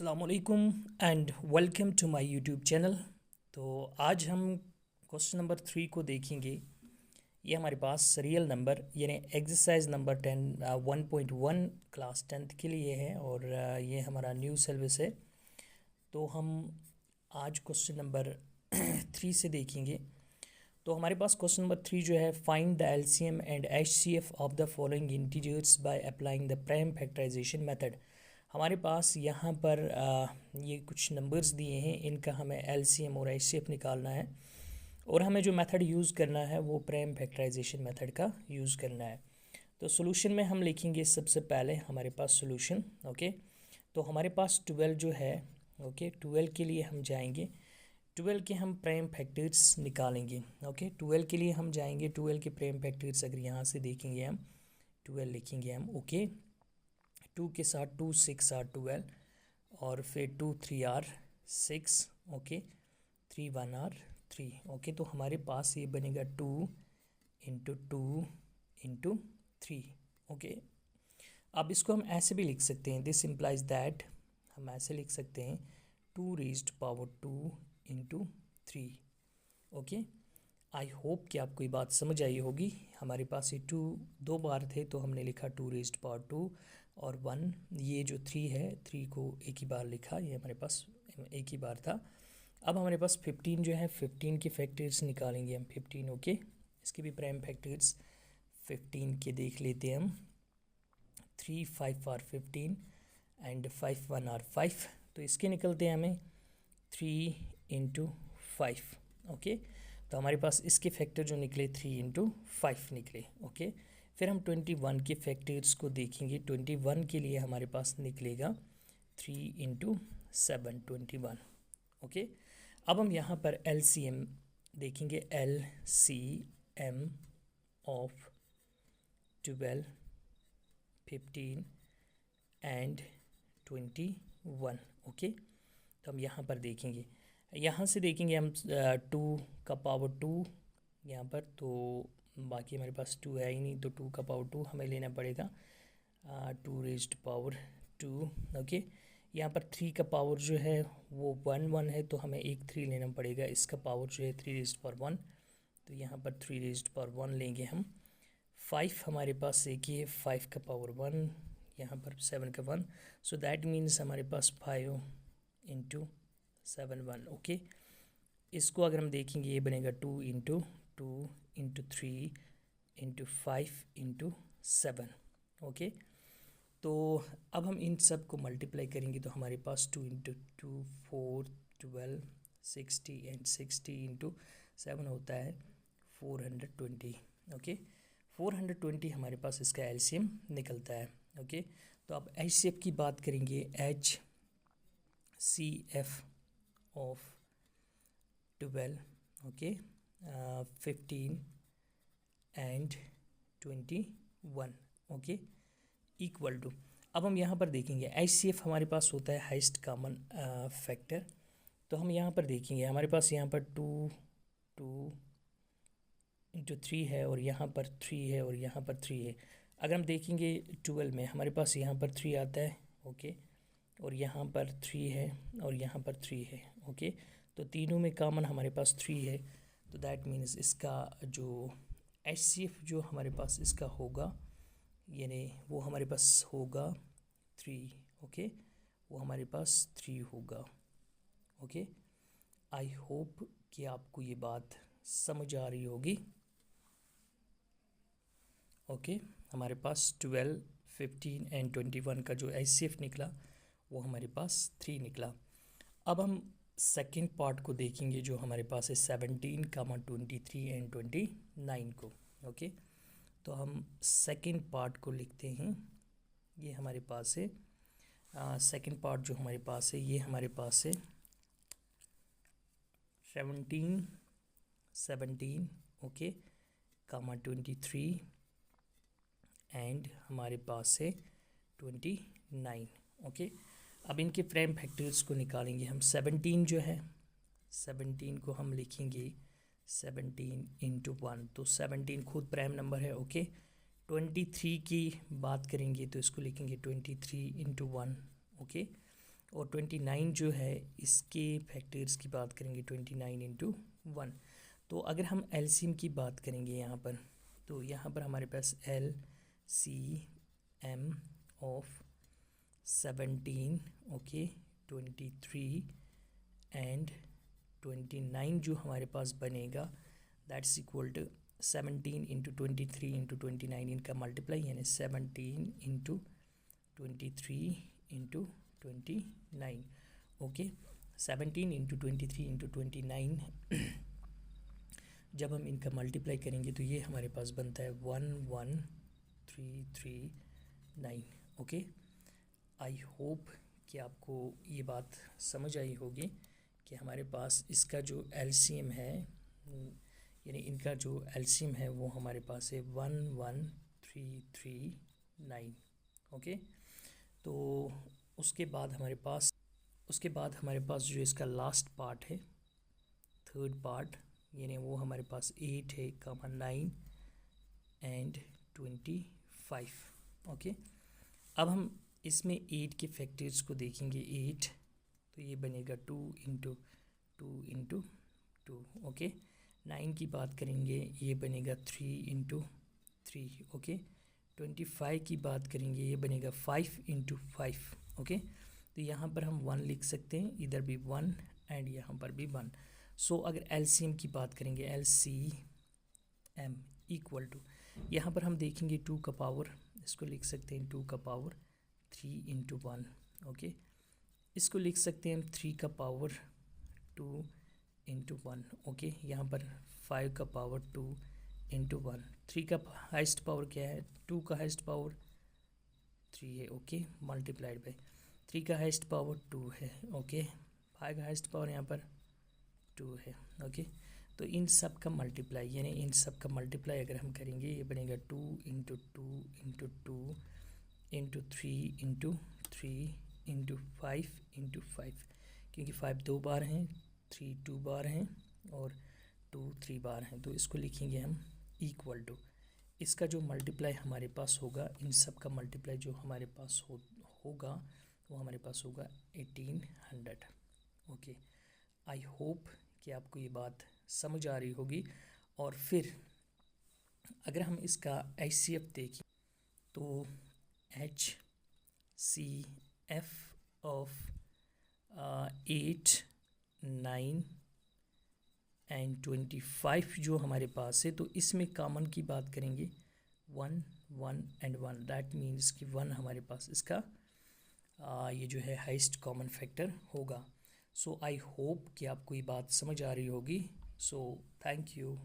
अस्सलामुअलैकुम and welcome to my YouTube channel. तो आज हम क्वेश्चन नंबर 3 को देखेंगे। ये हमारे पास रियल नंबर यानी एक्सरसाइज नंबर 1.1 क्लास 10th के लिए है और ये हमारा न्यू सिलेबस है। तो हम आज क्वेश्चन नंबर 3 से देखेंगे। तो हमारे पास क्वेश्चन नंबर 3 जो है, find the LCM and HCF of the following integers by applying the prime factorisation method. हमारे पास यहाँ पर ये कुछ नंबर्स दिए हैं, इनका हमें एलसीएम और एचसीएफ निकालना है और हमें जो मेथड यूज़ करना है वो प्राइम फैक्टराइजेशन मेथड का यूज़ करना है। तो सॉल्यूशन में हम लिखेंगे सबसे पहले हमारे पास सॉल्यूशन। ओके, तो हमारे पास 12 जो है, ओके 12 के लिए हम जाएंगे, 12 के हम प्राइम फैक्टर्स निकालेंगे। ओके, 12 के लिए हम जाएंगे, 12 के प्राइम फैक्टर्स अगर यहाँ से देखेंगे हम 12 लिखेंगे हम। ओके, 2 के साथ 2 6 आर 12 और फिर 2 3 आर 6। Okay, 3 1 are 3। ओके, तो हमारे पास ये बनेगा 2 इंटू 2 इंटू 3। ओके, अब इसको हम ऐसे भी लिख सकते हैं, दिस इम्प्लाइज दैट, हम ऐसे लिख सकते हैं 2 raised power 2 into 3। Okay, I hope कि आपको ये बात समझ आई होगी। हमारे पास ये 2 दो बार थे तो हमने लिखा 2 रेज्ड पावर 2 और 1, ये जो 3 है 3 को एक ही बार लिखा, ये हमारे पास एक ही बार था। अब हमारे पास 15 जो है, 15 के फैक्टर्स निकालेंगे हम 15। ओके, इसके भी प्राइम फैक्टर्स 15 के देख लेते हैं हम। 3 5 आर 15 एंड 5 1 आर 5, तो इसके निकलते हैं हमें 3 इंटू 5। ओके, तो हमारे पास इसके फैक्टर जो निकले 3 इंटू 5 निकले। ओके, फिर हम 21 के फैक्टर्स को देखेंगे। 21 के लिए हमारे पास निकलेगा 3 इंटू 7 21। ओके, अब हम यहाँ पर एलसीएम देखेंगे, एलसीएम ऑफ 12 15 एंड 21। ओके, तो हम यहाँ पर देखेंगे, यहाँ से देखेंगे हम 2 का पावर 2 यहाँ पर, तो बाकी हमारे पास 2 है ही नहीं, तो 2 का पावर 2 हमें लेना पड़ेगा, 2 रेज्ड पावर 2। ओके, यहाँ पर 3 का पावर जो है वो 1 1 है, तो हमें एक 3 लेना पड़ेगा, इसका पावर जो है 3 रेज्ड पावर 1, तो यहाँ पर 3 रेज्ड पावर 1 लेंगे हम। 5 हमारे पास एक ही है, 5 का पावर 1, यहाँ पर 7 का 1, सो दैट मीन्स हमारे पास 5 इंटू 7 1। ओके, इसको अगर हम देखेंगे ये बनेगा 2 into 2 into 3 into 5 into 7। Okay, तो अब हम इन सब को मल्टीप्लाई करेंगे तो हमारे पास 2 इंटू 2 4 12 60 एंड 60 इंटू 7 होता है 420। ओके, 420 हमारे पास इसका एलसीएम निकलता है। ओके, तो अब एचसीएफ की बात करेंगे, H C F of 12 okay 15 and 21। Okay, equal to, अब हम यहाँ पर देखेंगे एचसीएफ हमारे पास होता है हाईएस्ट कॉमन फैक्टर। तो हम यहाँ पर देखेंगे हमारे पास यहाँ पर 2 2 इंटू 3 है और यहाँ पर 3 है और यहाँ पर 3 है। अगर हम देखेंगे 12 में हमारे पास यहाँ पर 3 आता है। ओके, और यहाँ पर 3 है और यहाँ पर 3 है। ओके, तो तीनों में कॉमन हमारे पास 3 है, तो दैट मीन्स इसका जो एचसीएफ जो हमारे पास इसका होगा, यानी वो हमारे पास होगा 3। ओके, वो हमारे पास 3 होगा। ओके, आई होप कि आपको ये बात समझ आ रही होगी। ओके, हमारे पास 12 15 एंड 21 का जो एचसीएफ निकला वो हमारे पास 3 निकला। अब हम सेकेंड पार्ट को देखेंगे जो हमारे पास है 17 23 एंड 29 को। ओके, तो हम सेकेंड पार्ट को लिखते हैं, ये हमारे पास है सेकेंड पार्ट जो हमारे पास है, ये हमारे पास है 17 ओके 23 एंड हमारे पास है 29। ओके, अब इनके प्राइम फैक्टर्स को निकालेंगे हम। 17 जो है, 17 को हम लिखेंगे 17 इंटू 1, तो 17 खुद प्राइम नंबर है। ओके, 23 की बात करेंगे तो इसको लिखेंगे 23 इंटू 1। ओके, और 29 जो है इसके फैक्टर्स की बात करेंगे 29 इंटू 1। तो अगर हम एलसीएम की बात करेंगे यहाँ पर, तो यहाँ पर हमारे पास LCM ऑफ 17, ओके, 23 एंड 29 जो हमारे पास बनेगा that's equal to 17 into 23 into 29 इनका मल्टीप्लाई, यानी 17 into 23 into 29, okay. 17 into 23 into 29 जब हम इनका मल्टीप्लाई करेंगे तो ये हमारे पास बनता है 11339, ओके। आई होप कि आपको ये बात समझ आई होगी कि हमारे पास इसका जो एलसीएम है, यानी इनका जो एलसीएम है वो हमारे पास है 11339, ओके। तो उसके बाद हमारे पास जो इसका लास्ट पार्ट है, थर्ड पार्ट, यानी वो हमारे पास 8 है, 9 एंड 25, ओके। अब हम इसमें 8 के फैक्टर्स को देखेंगे। 8 तो ये बनेगा 2 इंटू 2, ओके। 9 की बात करेंगे, ये बनेगा 3 इंटू 3, ओके। 25 की बात करेंगे, ये बनेगा 5 इंटू 5, ओके। तो यहाँ पर हम 1 लिख सकते हैं, इधर भी 1 एंड यहाँ पर भी 1। सो अगर एलसीएम की बात करेंगे, LCM इक्वल टू, यहाँ पर हम देखेंगे 2 का पावर, इसको लिख सकते हैं 2 का पावर 3 इंटू 1, ओके। इसको लिख सकते हैं हम 3 का पावर 2 इंटू 1, ओके। यहाँ पर 5 का पावर 2 इंटू 1, 3 का हाइस्ट पावर क्या है, 2 का हाइस्ट पावर 3 है, ओके, मल्टीप्लाइड बाई 3 का हाइस्ट पावर 2 है, ओके। 5 का हाइस्ट पावर यहाँ पर 2 है, ओके। तो इन सब का मल्टीप्लाई, यानी इन सब का मल्टीप्लाई अगर हम करेंगे, ये बनेगा 2 into 2 into 2 into 3 into 3 into 5 into 5, क्योंकि 5 2 बार हैं, 3 2 बार हैं और 2 3 बार हैं। तो इसको लिखेंगे हम इक्वल टू, इसका जो मल्टीप्लाई हमारे पास होगा, इन सब का मल्टीप्लाई जो हमारे पास होगा वो हमारे पास होगा 1800, ओके। आई होप कि आपको ये बात समझ आ रही होगी। और फिर अगर हम इसका HCF देखें तो HCF ऑफ 8 9 एंड 25 जो हमारे पास है, तो इसमें कॉमन की बात करेंगे 1 1 एंड 1, दैट मीन्स कि 1 हमारे पास इसका ये जो है हाईएस्ट कॉमन फैक्टर होगा। सो आई होप कि आपको ये बात समझ आ रही होगी। So thank you.